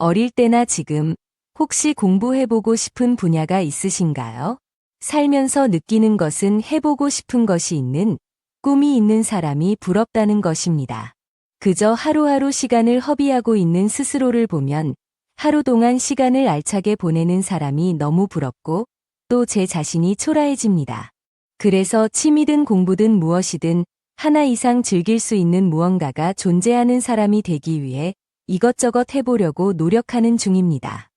어릴 때나 지금 혹시 공부해보고 싶은 분야가 있으신가요? 살면서 느끼는 것은 해보고 싶은 것이 있는, 꿈이 있는 사람이 부럽다는 것입니다. 그저 하루하루 시간을 허비하고 있는 스스로를 보면 하루 동안 시간을 알차게 보내는 사람이 너무 부럽고 또 제 자신이 초라해집니다. 그래서 취미든 공부든 무엇이든 하나 이상 즐길 수 있는 무언가가 존재하는 사람이 되기 위해 이것저것 해보려고 노력하는 중입니다.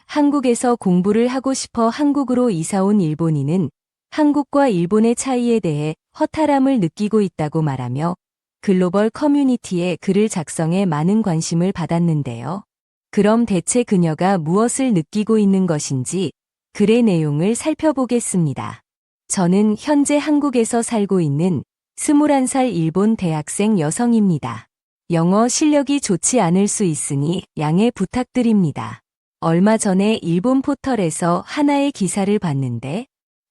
한국에서 공부를 하고 싶어 한국으로 이사온 일본인은 한국과 일본의 차이에 대해 허탈함을 느끼고 있다고 말하며 글로벌 커뮤니티에 글을 작성해 많은 관심을 받았는데요. 그럼 대체 그녀가 무엇을 느끼고 있는 것인지 글의 내용을 살펴보겠습니다. 저는 현재 한국에서 살고 있는 21살 일본 대학생 여성입니다. 영어 실력이 좋지 않을 수 있으니 양해 부탁드립니다. 얼마 전에 일본 포털에서 하나의 기사를 봤는데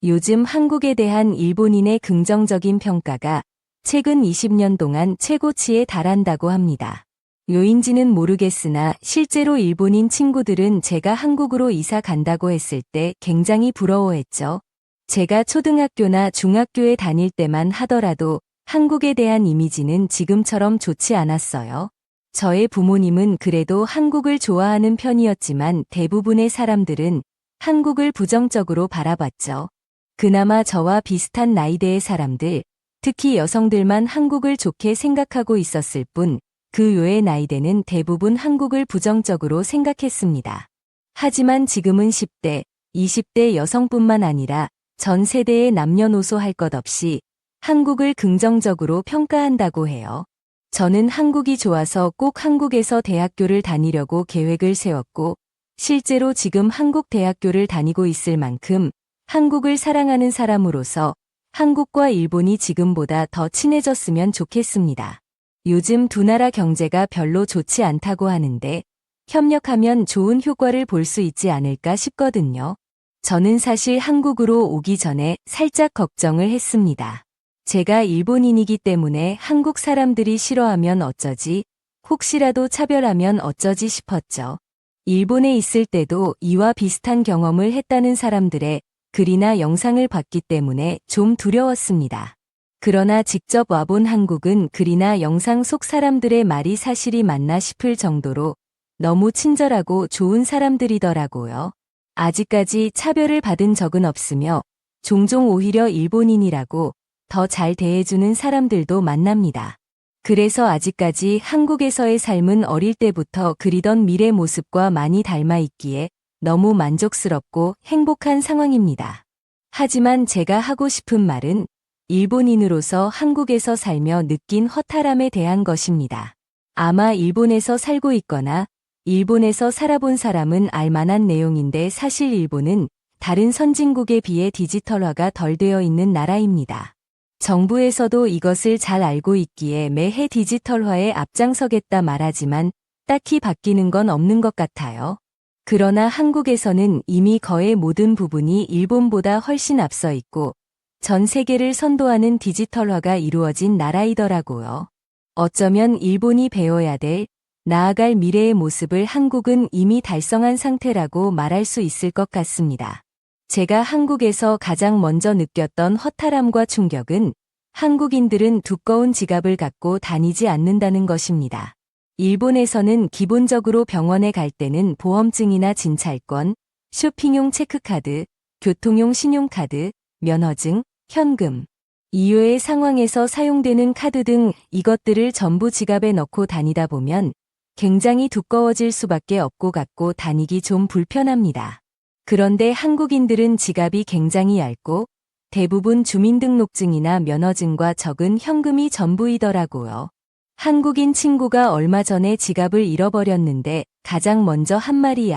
요즘 한국에 대한 일본인의 긍정적인 평가가 최근 20년 동안 최고치에 달한다고 합니다. 요인지는 모르겠으나 실제로 일본인 친구들은 제가 한국으로 이사 간다고 했을 때 굉장히 부러워했죠. 제가 초등학교나 중학교에 다닐 때만 하더라도 한국에 대한 이미지는 지금처럼 좋지 않았어요. 저의 부모님은 그래도 한국을 좋아하는 편이었지만 대부분의 사람들은 한국을 부정적으로 바라봤죠. 그나마 저와 비슷한 나이대의 사람들, 특히 여성들만 한국을 좋게 생각하고 있었을 뿐, 그 외의 나이대는 대부분 한국을 부정적으로 생각했습니다. 하지만 지금은 10대, 20대 여성뿐만 아니라 전 세대의 남녀노소 할 것 없이 한국을 긍정적으로 평가한다고 해요. 저는 한국이 좋아서 꼭 한국에서 대학교를 다니려고 계획을 세웠고, 실제로 지금 한국 대학교를 다니고 있을 만큼 한국을 사랑하는 사람으로서 한국과 일본이 지금보다 더 친해졌으면 좋겠습니다. 요즘 두 나라 경제가 별로 좋지 않다고 하는데 협력하면 좋은 효과를 볼 수 있지 않을까 싶거든요. 저는 사실 한국으로 오기 전에 살짝 걱정을 했습니다. 제가 일본인이기 때문에 한국 사람들이 싫어하면 어쩌지, 혹시라도 차별하면 어쩌지 싶었죠. 일본에 있을 때도 이와 비슷한 경험을 했다는 사람들의 글이나 영상을 봤기 때문에 좀 두려웠습니다. 그러나 직접 와본 한국은 글이나 영상 속 사람들의 말이 사실이 맞나 싶을 정도로 너무 친절하고 좋은 사람들이더라고요. 아직까지 차별을 받은 적은 없으며 종종 오히려 일본인이라고 더 잘 대해주는 사람들도 만납니다. 그래서 아직까지 한국에서의 삶은 어릴 때부터 그리던 미래 모습과 많이 닮아 있기에 너무 만족스럽고 행복한 상황입니다. 하지만 제가 하고 싶은 말은 일본인으로서 한국에서 살며 느낀 허탈함에 대한 것입니다. 아마 일본에서 살고 있거나 일본에서 살아본 사람은 알만한 내용인데 사실 일본은 다른 선진국에 비해 디지털화가 덜 되어 있는 나라입니다. 정부에서도 이것을 잘 알고 있기에 매해 디지털화에 앞장서겠다 말하지만 딱히 바뀌는 건 없는 것 같아요. 그러나 한국에서는 이미 거의 모든 부분이 일본보다 훨씬 앞서 있고 전 세계를 선도하는 디지털화가 이루어진 나라이더라고요. 어쩌면 일본이 배워야 될, 나아갈 미래의 모습을 한국은 이미 달성한 상태라고 말할 수 있을 것 같습니다. 제가 한국에서 가장 먼저 느꼈던 허탈함과 충격은 한국인들은 두꺼운 지갑을 갖고 다니지 않는다는 것입니다. 일본에서는 기본적으로 병원에 갈 때는 보험증이나 진찰권, 쇼핑용 체크카드, 교통용 신용카드, 면허증, 현금, 이외의 상황에서 사용되는 카드 등 이것들을 전부 지갑에 넣고 다니다 보면 굉장히 두꺼워질 수밖에 없고 갖고 다니기 좀 불편합니다. 그런데 한국인들은 지갑이 굉장히 얇고 대부분 주민등록증이나 면허증과 적은 현금이 전부이더라고요. 한국인 친구가 얼마 전에 지갑을 잃어버렸는데 가장 먼저 한 말이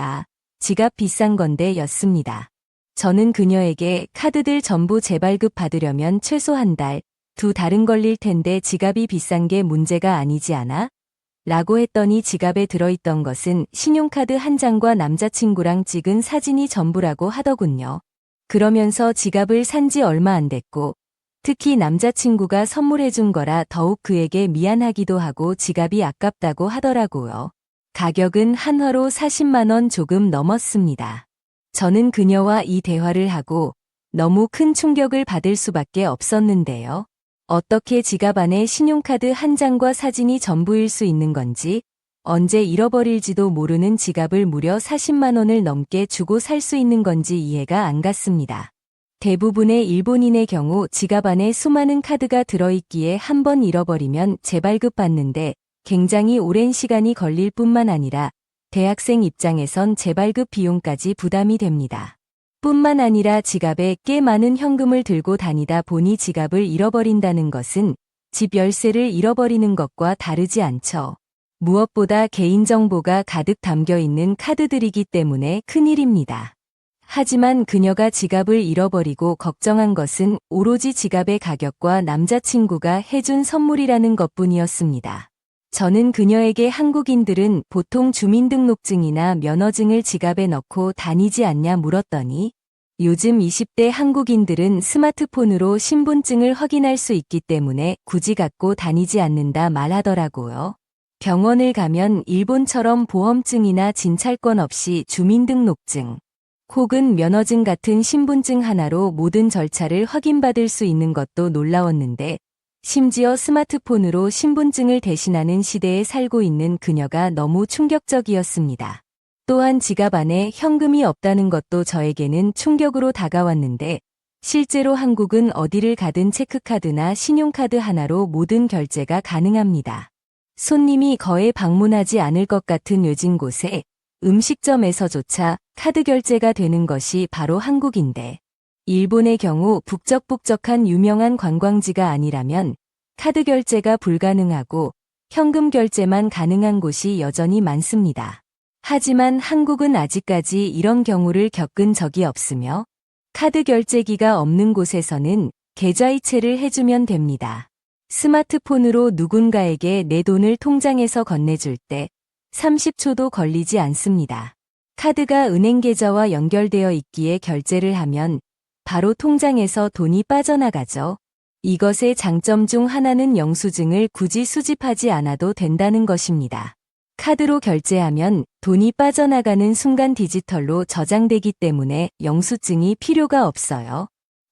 지갑 비싼 건데 였습니다. 저는 그녀에게 카드들 전부 재발급 받으려면 최소 한 달, 두 달은 걸릴 텐데 지갑이 비싼 게 문제가 아니지 않아? 라고 했더니 지갑에 들어있던 것은 신용카드 한 장과 남자친구랑 찍은 사진이 전부라고 하더군요. 그러면서 지갑을 산지 얼마 안 됐고 특히 남자친구가 선물해준 거라 더욱 그에게 미안하기도 하고 지갑이 아깝다고 하더라고요. 가격은 한화로 40만 원 조금 넘었습니다. 저는 그녀와 이 대화를 하고 너무 큰 충격을 받을 수밖에 없었는데요. 어떻게 지갑 안에 신용카드 한 장과 사진이 전부일 수 있는 건지, 언제 잃어버릴지도 모르는 지갑을 무려 40만 원을 넘게 주고 살 수 있는 건지 이해가 안 갔습니다. 대부분의 일본인의 경우 지갑 안에 수많은 카드가 들어있기에 한 번 잃어버리면 재발급 받는데 굉장히 오랜 시간이 걸릴 뿐만 아니라 대학생 입장에선 재발급 비용까지 부담이 됩니다. 뿐만 아니라 지갑에 꽤 많은 현금을 들고 다니다 보니 지갑을 잃어버린다는 것은 집 열쇠를 잃어버리는 것과 다르지 않죠. 무엇보다 개인정보가 가득 담겨 있는 카드들이기 때문에 큰일입니다. 하지만 그녀가 지갑을 잃어버리고 걱정한 것은 오로지 지갑의 가격과 남자친구가 해준 선물이라는 것뿐이었습니다. 저는 그녀에게 한국인들은 보통 주민등록증이나 면허증을 지갑에 넣고 다니지 않냐 물었더니 요즘 20대 한국인들은 스마트폰으로 신분증을 확인할 수 있기 때문에 굳이 갖고 다니지 않는다 말하더라고요. 병원을 가면 일본처럼 보험증이나 진찰권 없이 주민등록증 혹은 면허증 같은 신분증 하나로 모든 절차를 확인받을 수 있는 것도 놀라웠는데 심지어 스마트폰으로 신분증을 대신하는 시대에 살고 있는 그녀가 너무 충격적이었습니다. 또한 지갑 안에 현금이 없다는 것도 저에게는 충격으로 다가왔는데 실제로 한국은 어디를 가든 체크카드나 신용카드 하나로 모든 결제가 가능합니다. 손님이 거의 방문하지 않을 것 같은 외진 곳에 음식점에서조차 카드 결제가 되는 것이 바로 한국인데 일본의 경우 북적북적한 유명한 관광지가 아니라면 카드 결제가 불가능하고 현금 결제만 가능한 곳이 여전히 많습니다. 하지만 한국은 아직까지 이런 경우를 겪은 적이 없으며 카드 결제기가 없는 곳에서는 계좌이체를 해주면 됩니다. 스마트폰으로 누군가에게 내 돈을 통장에서 건네줄 때 30초도 걸리지 않습니다. 카드가 은행 계좌와 연결되어 있기에 결제를 하면 바로 통장에서 돈이 빠져나가죠. 이것의 장점 중 하나는 영수증을 굳이 수집하지 않아도 된다는 것입니다. 카드로 결제하면 돈이 빠져나가는 순간 디지털로 저장되기 때문에 영수증이 필요가 없어요.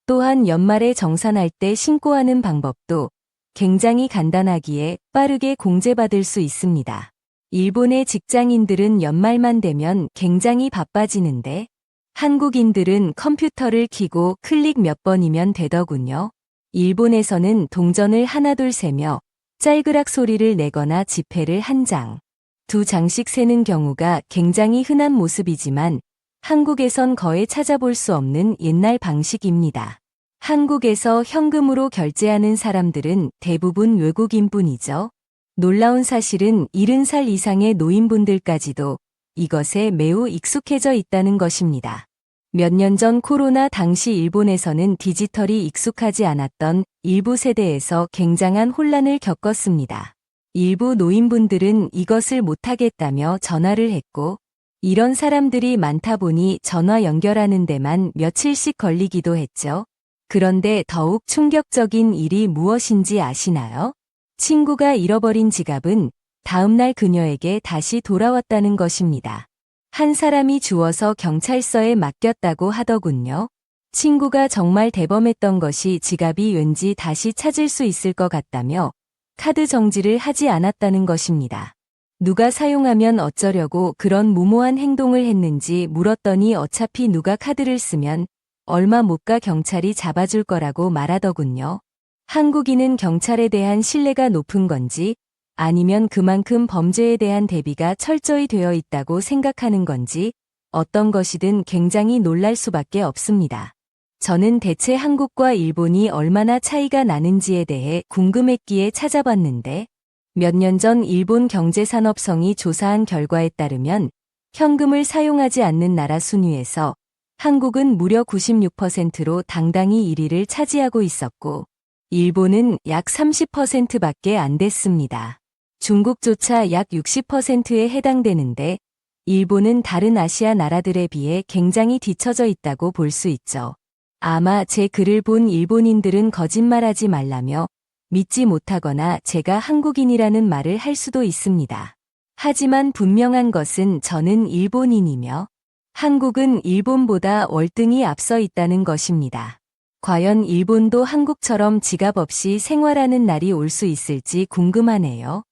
또한 연말에 정산할 때 신고하는 방법도 굉장히 간단하기에 빠르게 공제받을 수 있습니다. 일본의 직장인들은 연말만 되면 굉장히 바빠지는데 한국인들은 컴퓨터를 켜고 클릭 몇 번이면 되더군요. 일본에서는 동전을 하나둘 세며 짤그락 소리를 내거나 지폐를 한 장, 두 장씩 세는 경우가 굉장히 흔한 모습이지만 한국에선 거의 찾아볼 수 없는 옛날 방식입니다. 한국에서 현금으로 결제하는 사람들은 대부분 외국인뿐이죠. 놀라운 사실은 70살 이상의 노인분들까지도 이것에 매우 익숙해져 있다는 것입니다. 몇 년 전 코로나 당시 일본에서는 디지털이 익숙하지 않았던 일부 세대에서 굉장한 혼란을 겪었습니다. 일부 노인분들은 이것을 못하겠다며 전화를 했고 이런 사람들이 많다 보니 전화 연결하는 데만 며칠씩 걸리기도 했죠. 그런데 더욱 충격적인 일이 무엇인지 아시나요? 친구가 잃어버린 지갑은 다음날 그녀에게 다시 돌아왔다는 것입니다. 한 사람이 주워서 경찰서에 맡겼다고 하더군요. 친구가 정말 대범했던 것이 지갑이 왠지 다시 찾을 수 있을 것 같다며 카드 정지를 하지 않았다는 것입니다. 누가 사용하면 어쩌려고 그런 무모한 행동을 했는지 물었더니 어차피 누가 카드를 쓰면 얼마 못 가 경찰이 잡아줄 거라고 말하더군요. 한국인은 경찰에 대한 신뢰가 높은 건지 아니면 그만큼 범죄에 대한 대비가 철저히 되어 있다고 생각하는 건지 어떤 것이든 굉장히 놀랄 수밖에 없습니다. 저는 대체 한국과 일본이 얼마나 차이가 나는지에 대해 궁금했기에 찾아봤는데 몇 년 전 일본 경제산업성이 조사한 결과에 따르면 현금을 사용하지 않는 나라 순위에서 한국은 무려 96%로 당당히 1위를 차지하고 있었고 일본은 약 30%밖에 안 됐습니다. 중국조차 약 60%에 해당되는데 일본은 다른 아시아 나라들에 비해 굉장히 뒤처져 있다고 볼 수 있죠. 아마 제 글을 본 일본인들은 거짓말하지 말라며 믿지 못하거나 제가 한국인이라는 말을 할 수도 있습니다. 하지만 분명한 것은 저는 일본인이며 한국은 일본보다 월등히 앞서 있다는 것입니다. 과연 일본도 한국처럼 지갑 없이 생활하는 날이 올 수 있을지 궁금하네요.